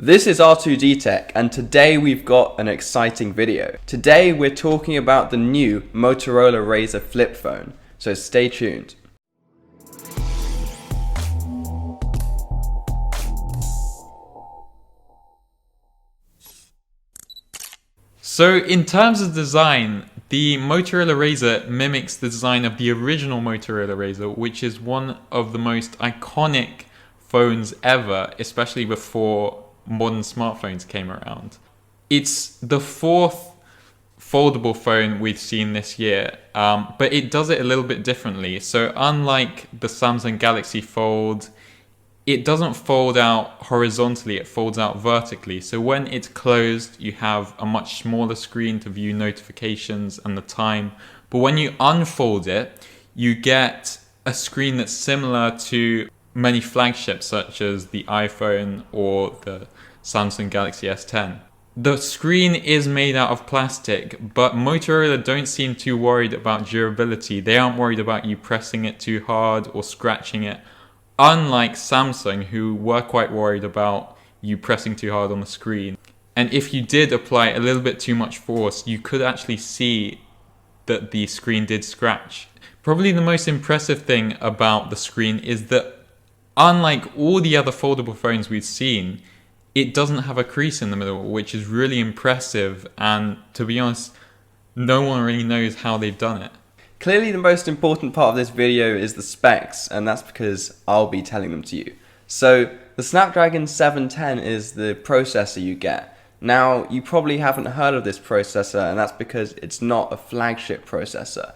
This is R2D Tech, and today we've got an exciting video. Today we're talking about the new Motorola Razr flip phone, so stay tuned. So in terms of design, the Motorola Razr mimics the design of the original Motorola Razr, which is one of the most iconic phones ever, especially before modern smartphones came around. It's the fourth foldable phone we've seen this year, but it does it a little bit differently. So unlike the Samsung Galaxy Fold, it doesn't fold out horizontally, it folds out vertically. So when it's closed, you have a much smaller screen to view notifications and the time. But when you unfold it, you get a screen that's similar to many flagships such as the iPhone or the Samsung Galaxy S10. The screen is made out of plastic, but Motorola don't seem too worried about durability. They aren't worried about you pressing it too hard or scratching it. Unlike Samsung, who were quite worried about you pressing too hard on the screen. And if you did apply a little bit too much force, you could actually see that the screen did scratch. Probably the most impressive thing about the screen is that unlike all the other foldable phones we've seen, it doesn't have a crease in the middle, which is really impressive. And to be honest, no one really knows how they've done it. Clearly the most important part of this video is the specs, and that's because I'll be telling them to you. So the Snapdragon 710 is the processor you get. Now, you probably haven't heard of this processor, and that's because it's not a flagship processor.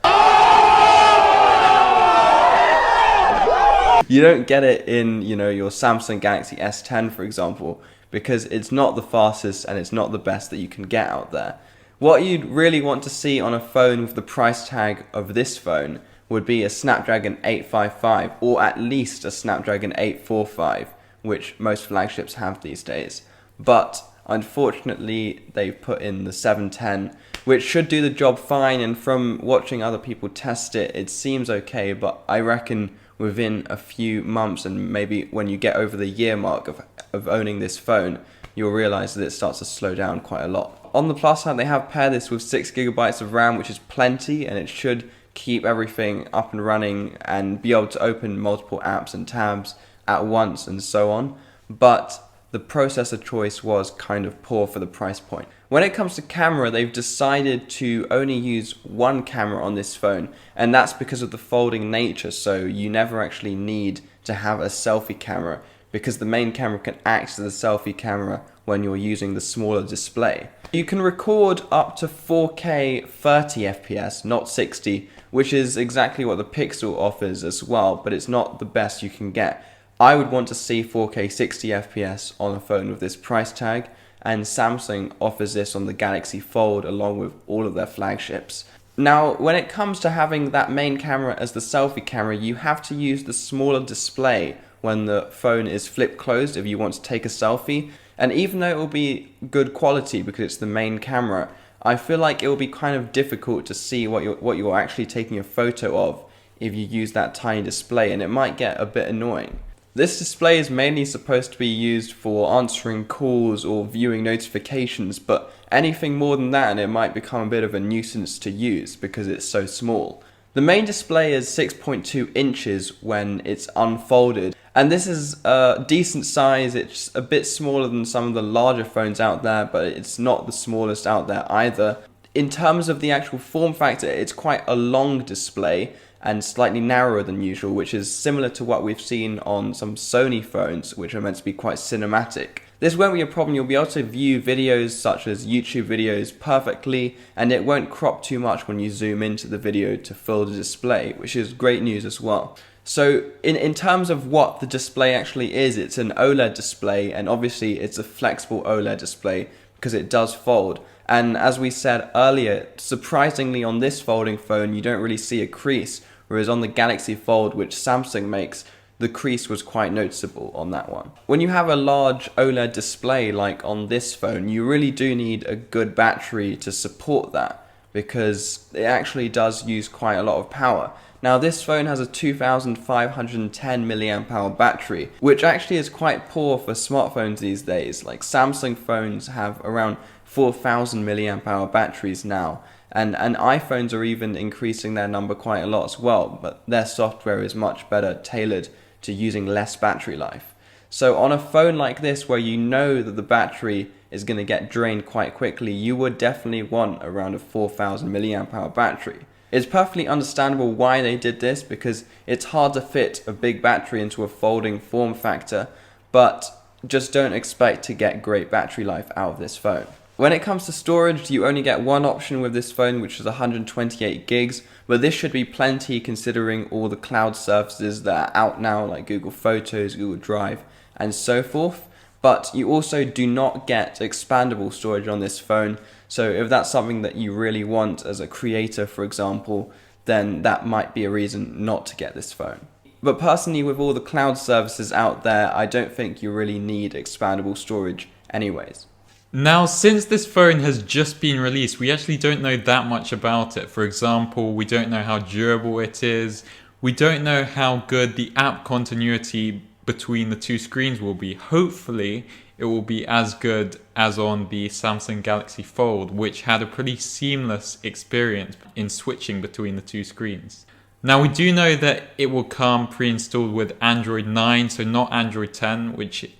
You don't get it in, your Samsung Galaxy S10, for example, because it's not the fastest and it's not the best that you can get out there. What you'd really want to see on a phone with the price tag of this phone would be a Snapdragon 855 or at least a Snapdragon 845, which most flagships have these days. But unfortunately, they've put in the 710, which should do the job fine, and from watching other people test it, it seems okay, but I reckon within a few months and maybe when you get over the year mark of owning this phone, you'll realize that it starts to slow down quite a lot. On the plus side, they have paired this with 6GB of RAM, which is plenty, and it should keep everything up and running and be able to open multiple apps and tabs at once and so on. But the processor choice was kind of poor for the price point. When it comes to camera, they've decided to only use one camera on this phone, and that's because of the folding nature, so you never actually need to have a selfie camera, because the main camera can act as a selfie camera when you're using the smaller display. You can record up to 4K 30fps, not 60, which is exactly what the Pixel offers as well, but it's not the best you can get. I would want to see 4K 60fps on a phone with this price tag, and Samsung offers this on the Galaxy Fold along with all of their flagships. Now, when it comes to having that main camera as the selfie camera, you have to use the smaller display when the phone is flip closed if you want to take a selfie. And even though it will be good quality because it's the main camera, I feel like it will be kind of difficult to see what you're actually taking a photo of if you use that tiny display, and it might get a bit annoying. This display is mainly supposed to be used for answering calls or viewing notifications, but anything more than that and it might become a bit of a nuisance to use because it's so small. The main display is 6.2 inches when it's unfolded, and this is a decent size. It's a bit smaller than some of the larger phones out there, but it's not the smallest out there either. In terms of the actual form factor, it's quite a long display and slightly narrower than usual, which is similar to what we've seen on some Sony phones, which are meant to be quite cinematic. This won't be a problem. You'll be able to view videos such as YouTube videos perfectly, and it won't crop too much when you zoom into the video to fill the display, which is great news as well. So in terms of what the display actually is, it's an OLED display, and obviously it's a flexible OLED display because it does fold. And as we said earlier, surprisingly on this folding phone, you don't really see a crease, whereas on the Galaxy Fold, which Samsung makes, the crease was quite noticeable on that one. When you have a large OLED display like on this phone, you really do need a good battery to support that, because it actually does use quite a lot of power. Now this phone has a 2510 milliamp hour battery, which actually is quite poor for smartphones these days. Like Samsung phones have around 4000 milliamp hour batteries now, and iPhones are even increasing their number quite a lot as well, but their software is much better tailored to using less battery life. So on a phone like this, where you know that the battery is going to get drained quite quickly, you would definitely want around a 4000 milliamp hour battery. It's perfectly understandable why they did this, because it's hard to fit a big battery into a folding form factor, but just don't expect to get great battery life out of this phone. When it comes to storage, you only get one option with this phone, which is 128 gigs, but this should be plenty considering all the cloud services that are out now, like Google Photos, Google Drive, and so forth. But you also do not get expandable storage on this phone, so if that's something that you really want as a creator, for example, then that might be a reason not to get this phone. But personally, with all the cloud services out there, I don't think you really need expandable storage anyways. Now, since this phone has just been released, we actually don't know that much about it. For example, we don't know how durable it is. We don't know how good the app continuity between the two screens will be. Hopefully, it will be as good as on the Samsung Galaxy Fold, which had a pretty seamless experience in switching between the two screens. Now, we do know that it will come pre-installed with Android 9, so not Android 10, which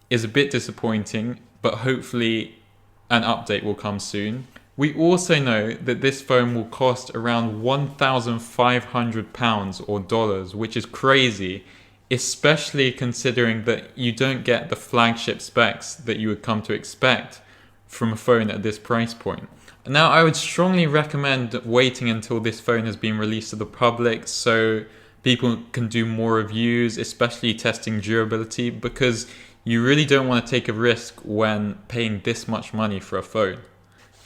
is a bit disappointing, but hopefully an update will come soon. We also know that this phone will cost around £1,500 or dollars, which is crazy, especially considering that you don't get the flagship specs that you would come to expect from a phone at this price point. Now, I would strongly recommend waiting until this phone has been released to the public so people can do more reviews, especially testing durability, because you really don't want to take a risk when paying this much money for a phone.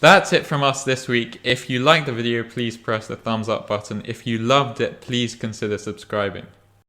That's it from us this week. If you liked the video, please press the thumbs up button. If you loved it, please consider subscribing.